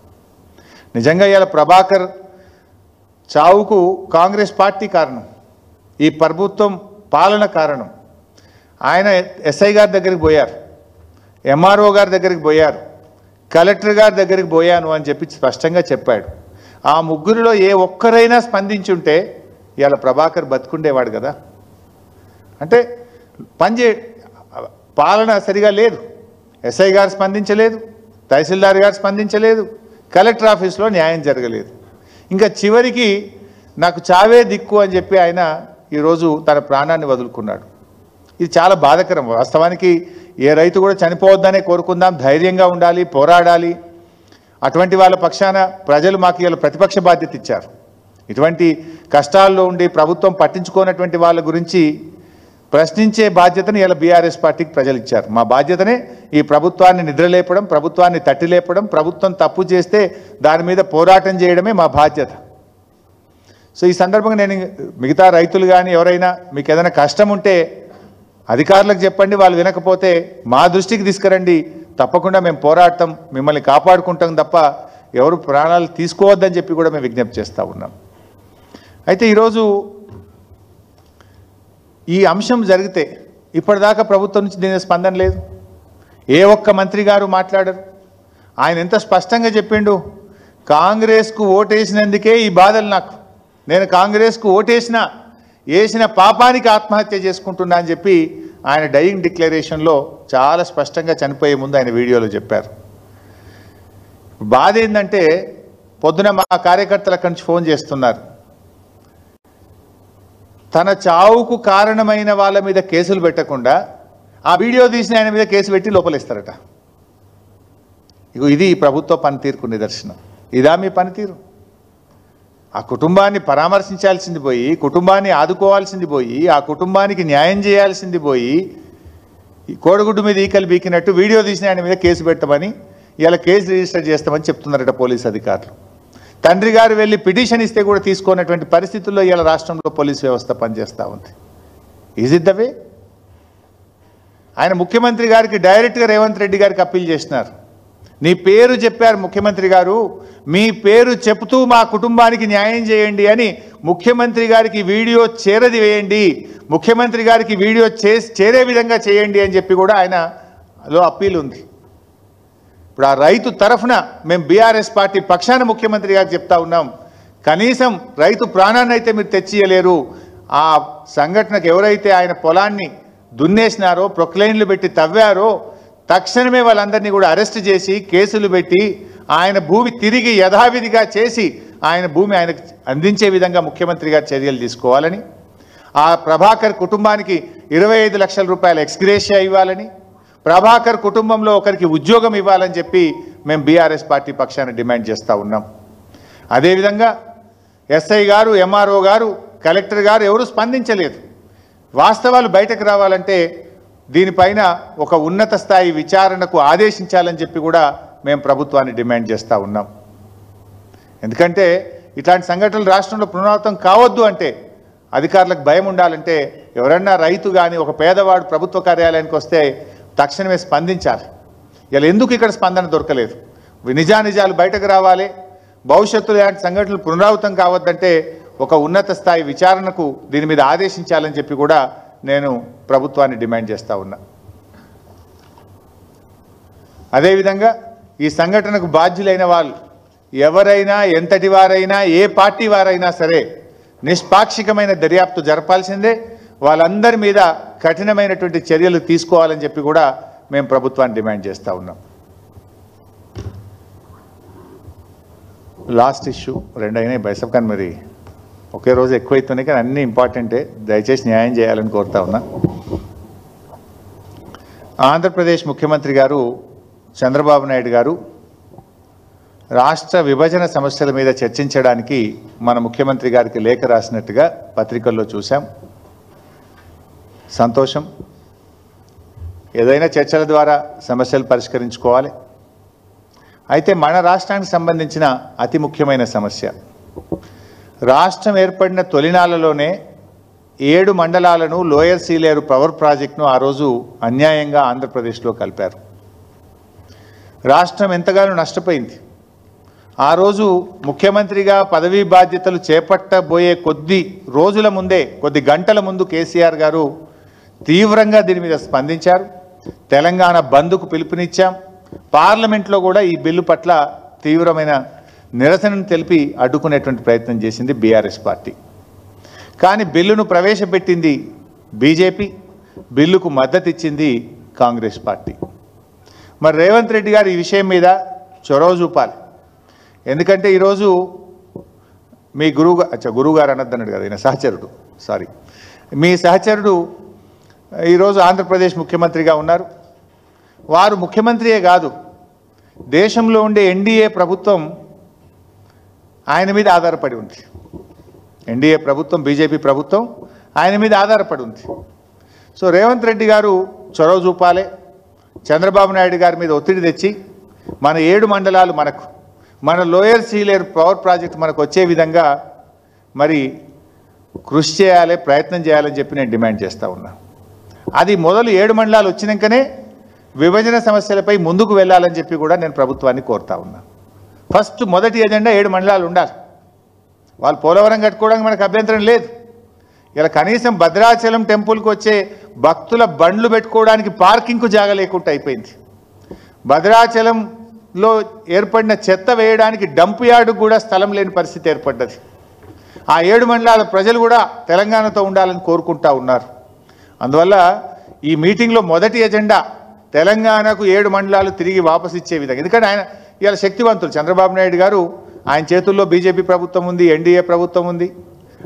నిజంగా ఇవాళ ప్రభాకర్ చావుకు కాంగ్రెస్ పార్టీ కారణం, ఈ ప్రభుత్వం పాలన కారణం. ఆయన ఎస్ఐ గారి దగ్గరికి పోయారు, ఎంఆర్ఓ గారి దగ్గరికి పోయారు, కలెక్టర్ గారి దగ్గరికి పోయాను అని చెప్పి స్పష్టంగా చెప్పాడు. ఆ ముగ్గురిలో ఏ ఒక్కరైనా స్పందించుంటే ఇవాళ ప్రభాకర్ బతుకుండేవాడు కదా. అంటే పాలన సరిగా లేదు. ఎస్ఐ గారు స్పందించలేదు, తహసీల్దార్ గారు స్పందించలేదు, కలెక్టర్ ఆఫీస్లో న్యాయం జరగలేదు. ఇంకా చివరికి నాకు చావే దిక్కు అని చెప్పి ఆయన ఈరోజు తన ప్రాణాన్ని వదులుకున్నాడు. ఇది చాలా బాధాకరం. వాస్తవానికి ఏ రైతు కూడా చనిపోవద్దనే కోరుకుందాం, ధైర్యంగా ఉండాలి, పోరాడాలి. అటువంటి వాళ్ళ పక్షాన ప్రజలు మాకు ఇలా ప్రతిపక్ష బాధ్యత ఇచ్చారు. ఇటువంటి కష్టాల్లో ఉండి ప్రభుత్వం పట్టించుకోనటువంటి వాళ్ళ గురించి ప్రశ్నించే బాధ్యతను ఇలా బీఆర్ఎస్ పార్టీకి ప్రజలు ఇచ్చారు. మా బాధ్యతనే ఈ ప్రభుత్వాన్ని నిద్రలేపడం, ప్రభుత్వాన్ని తట్టిలేపడం, ప్రభుత్వం తప్పు చేస్తే దాని మీద పోరాటం చేయడమే మా బాధ్యత. సో ఈ సందర్భంగా నేను మిగతా రైతులు కానీ ఎవరైనా మీకు ఏదైనా కష్టం ఉంటే అధికారులకు చెప్పండి, వాళ్ళు వినకపోతే మా దృష్టికి తీసుకురండి, తప్పకుండా మేము పోరాడతాం, మిమ్మల్ని కాపాడుకుంటాం తప్ప ఎవరు ప్రాణాలు తీసుకోవద్దని చెప్పి కూడా మేము విజ్ఞప్తి చేస్తూ ఉన్నాం. అయితే ఈరోజు ఈ అంశం జరిగితే ఇప్పటిదాకా ప్రభుత్వం నుంచి దీని స్పందన లేదు. ఏ ఒక్క మంత్రి గారు మాట్లాడరు. ఆయన ఎంత స్పష్టంగా చెప్పిండు, కాంగ్రెస్కు ఓటేసినందుకే ఈ బాధలు నాకు, నేను కాంగ్రెస్కు వేసిన పాపానికి ఆత్మహత్య చేసుకుంటున్నా అని చెప్పి ఆయన డయింగ్ డిక్లరేషన్లో చాలా స్పష్టంగా చనిపోయే ముందు ఆయన వీడియోలో చెప్పారు. బాధ ఏంటంటే పొద్దున మా కార్యకర్తల అక్కడి నుంచి ఫోన్ చేస్తున్నారు, తన చావుకు కారణమైన వాళ్ళ మీద కేసులు పెట్టకుండా ఆ వీడియో తీసిన ఆయన మీద కేసు పెట్టి లోపలిస్తారట. ఇది ప్రభుత్వ పనితీరుకు నిదర్శనం. ఇదా మీ పనితీరు? ఆ కుటుంబాన్ని పరామర్శించాల్సింది పోయి, కుటుంబాన్ని ఆదుకోవాల్సింది పోయి, ఆ కుటుంబానికి న్యాయం చేయాల్సింది పోయి, కోడిగుడ్డు మీద ఈకలు బీకినట్టు వీడియో తీసిన ఆయన మీద కేసు పెట్టమని, ఇలా కేసు రిజిస్టర్ చేస్తామని చెప్తున్నారట పోలీసు అధికారులు. తండ్రి గారు వెళ్ళి పిటిషన్ ఇస్తే కూడా తీసుకోనటువంటి పరిస్థితుల్లో ఇలా రాష్ట్రంలో పోలీసు వ్యవస్థ పనిచేస్తూ ఉంది. Is it the way? ఆయన ముఖ్యమంత్రి గారికి డైరెక్ట్గా రేవంత్ రెడ్డి గారికి అప్పీల్ చేసినారు. నీ పేరు చెప్పారు ముఖ్యమంత్రి గారు, మీ పేరు చెప్తూ మా కుటుంబానికి న్యాయం చేయండి అని ముఖ్యమంత్రి గారికి వీడియో చేరది వేయండి, ముఖ్యమంత్రి గారికి వీడియో చేరే విధంగా చేయండి అని చెప్పి కూడా ఆయనలో అప్పీల్ ఉంది. ఇప్పుడు ఆ రైతు తరఫున మేము బీఆర్ఎస్ పార్టీ పక్షాన ముఖ్యమంత్రి గారికి చెప్తా ఉన్నాం, కనీసం రైతు ప్రాణాన్ని అయితే మీరు తెచ్చియలేరు. ఆ సంఘటనకు ఎవరైతే ఆయన పొలాన్ని దున్నేసినారో, ప్రొక్లైన్లు పెట్టి తవ్వారో, తక్షణమే వాళ్ళందరినీ కూడా అరెస్ట్ చేసి కేసులు పెట్టి ఆయన భూమి తిరిగి యథావిధిగా చేసి ఆయన భూమి ఆయనకు అందించే విధంగా ముఖ్యమంత్రి గారు చర్యలు తీసుకోవాలని, ఆ ప్రభాకర్ కుటుంబానికి 25 లక్షల రూపాయల ఎక్స్గ్రేషియా ఇవ్వాలని, ప్రభాకర్ కుటుంబంలో ఒకరికి ఉద్యోగం ఇవ్వాలని చెప్పి మేము బీఆర్ఎస్ పార్టీ పక్షాన డిమాండ్ చేస్తూ ఉన్నాం. అదేవిధంగా ఎస్ఐ గారు, ఎంఆర్ఓ గారు, కలెక్టర్ గారు ఎవరు స్పందించలేదు. వాస్తవాలు బయటకు రావాలంటే దీనిపైన ఒక ఉన్నత స్థాయి విచారణకు ఆదేశించాలని చెప్పి కూడా మేము ప్రభుత్వాన్ని డిమాండ్ చేస్తూ ఉన్నాం. ఎందుకంటే ఇట్లాంటి సంఘటనలు రాష్ట్రంలో పునరావృతం కావద్దు అంటే, అధికారులకు భయం ఉండాలంటే, ఎవరన్నా రైతు కానీ ఒక పేదవాడు ప్రభుత్వ కార్యాలయానికి వస్తే తక్షణమే స్పందించాలి. ఇలా ఎందుకు ఇక్కడ స్పందన దొరకలేదు? నిజానిజాలు బయటకు రావాలి. భవిష్యత్తులో ఇలాంటి సంఘటనలు పునరావృతం కావద్దంటే ఒక ఉన్నత స్థాయి విచారణకు దీని మీద ఆదేశించాలని చెప్పి కూడా నేను ప్రభుత్వాన్ని డిమాండ్ చేస్తూ ఉన్నా. అదేవిధంగా ఈ సంఘటనకు బాధ్యులైన వాళ్ళు ఎవరైనా, ఎంతటి వారైనా, ఏ పార్టీ వారైనా సరే నిష్పాక్షికమైన దర్యాప్తు జరపాల్సిందే. వాళ్ళందరి మీద కఠినమైనటువంటి చర్యలు తీసుకోవాలని చెప్పి కూడా మేము ప్రభుత్వాన్ని డిమాండ్ చేస్తూ ఉన్నాం. లాస్ట్ ఇష్యూ 2 అయినాయి బైసప్, కానీ మరి ఒకే రోజు ఎక్కువైతున్నాయి, కానీ అన్నీ ఇంపార్టెంటే. దయచేసి న్యాయం చేయాలని కోరుతా ఉన్నా. ఆంధ్రప్రదేశ్ ముఖ్యమంత్రి గారు చంద్రబాబు నాయుడు గారు రాష్ట్ర విభజన సమస్యల మీద చర్చించడానికి మన ముఖ్యమంత్రి గారికి లేఖ రాసినట్టుగా పత్రికల్లో చూసాం. సంతోషం. ఏదైనా చర్చల ద్వారా సమస్యలు పరిష్కరించుకోవాలి. అయితే మన రాష్ట్రానికి సంబంధించిన అతి ముఖ్యమైన సమస్య, రాష్ట్రం ఏర్పడిన తొలినాళ్లలోనే 7 మండలాలను లోయర్ సీలేరు పవర్ ప్రాజెక్టును ఆ రోజు అన్యాయంగా ఆంధ్రప్రదేశ్లో కలిపారు. రాష్ట్రం ఎంతగానో నష్టపోయింది. ఆ రోజు ముఖ్యమంత్రిగా పదవీ బాధ్యతలు చేపట్టబోయే కొద్ది రోజుల ముందే, కొద్ది గంటల ముందు కేసీఆర్ గారు తీవ్రంగా దీని మీద స్పందించారు. తెలంగాణ బంద్కు పిలుపునిచ్చాం. పార్లమెంట్లో కూడా ఈ బిల్లు పట్ల తీవ్రమైన నిరసనను తెలిపి అడ్డుకునేటువంటి ప్రయత్నం చేసింది బీఆర్ఎస్ పార్టీ. కానీ బిల్లును ప్రవేశపెట్టింది బీజేపీ, బిల్లుకు మద్దతు ఇచ్చింది కాంగ్రెస్ పార్టీ. మరి రేవంత్ రెడ్డి గారు ఈ విషయం మీద చొరవ చూపాలి. ఎందుకంటే ఈరోజు మీ గురువుగారు అనొద్దన్నాడు కదా, ఈయన సహచరుడు, సారీ, మీ సహచరుడు ఈరోజు ఆంధ్రప్రదేశ్ ముఖ్యమంత్రిగా ఉన్నారు. వారు ముఖ్యమంత్రియే కాదు, దేశంలో ఉండే ఎన్డీఏ ప్రభుత్వం ఆయన మీద ఆధారపడి ఉంది. ఎన్డీఏ ప్రభుత్వం, బీజేపీ ప్రభుత్వం ఆయన మీద ఆధారపడి ఉంది. సో రేవంత్ రెడ్డి గారు చొరవ చూపాలి, చంద్రబాబు నాయుడు గారి మీద ఒత్తిడి తెచ్చి మన 7 మండలాలు మనకు, మన లోయర్ సీలేరు పవర్ ప్రాజెక్ట్ మనకు వచ్చే విధంగా మరి కృషి చేయాలి, ప్రయత్నం చేయాలని చెప్పి నేను డిమాండ్ చేస్తూ ఉన్నా. అది మొదలు 7 మండలాలు వచ్చినాకనే విభజన సమస్యలపై ముందుకు వెళ్ళాలని చెప్పి కూడా నేను ప్రభుత్వాన్ని కోరుతా ఉన్నా. ఫస్ట్ మొదటి ఎజెండా 7 మండలాలు ఉండాలి. వాళ్ళు పోలవరం కట్టుకోవడానికి మనకు అభ్యంతరం లేదు. ఇలా కనీసం భద్రాచలం టెంపుల్కి వచ్చే భక్తుల బండ్లు పెట్టుకోవడానికి పార్కింగ్కు జాగా లేకుండా అయిపోయింది. భద్రాచలంలో ఏర్పడిన చెత్త వేయడానికి డంప్ యార్డుకు కూడా స్థలం లేని పరిస్థితి ఏర్పడ్డది. ఆ 7 మండలాల ప్రజలు కూడా తెలంగాణతో ఉండాలని కోరుకుంటా ఉన్నారు. అందువల్ల ఈ మీటింగ్లో మొదటి ఎజెండా తెలంగాణకు 7 మండలాలు తిరిగి వాపసు ఇచ్చే విధంగా. ఎందుకంటే ఆయన ఇవాళ శక్తివంతులు, చంద్రబాబు నాయుడు గారు, ఆయన చేతుల్లో బీజేపీ ప్రభుత్వం ఉంది, ఎన్డీఏ ప్రభుత్వం ఉంది.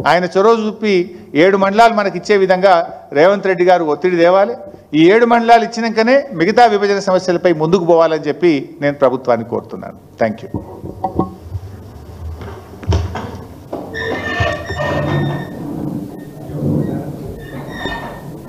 ఆయన చొరవ చూపి 7 మండలాలు మనకి ఇచ్చే విధంగా రేవంత్ రెడ్డి గారు ఒత్తిడి తేవాలి. ఈ 7 మండలాలు ఇచ్చినాకనే మిగతా విభజన సమస్యలపై ముందుకు పోవాలని చెప్పి నేను ప్రభుత్వాన్ని కోరుతున్నాను. Thank you.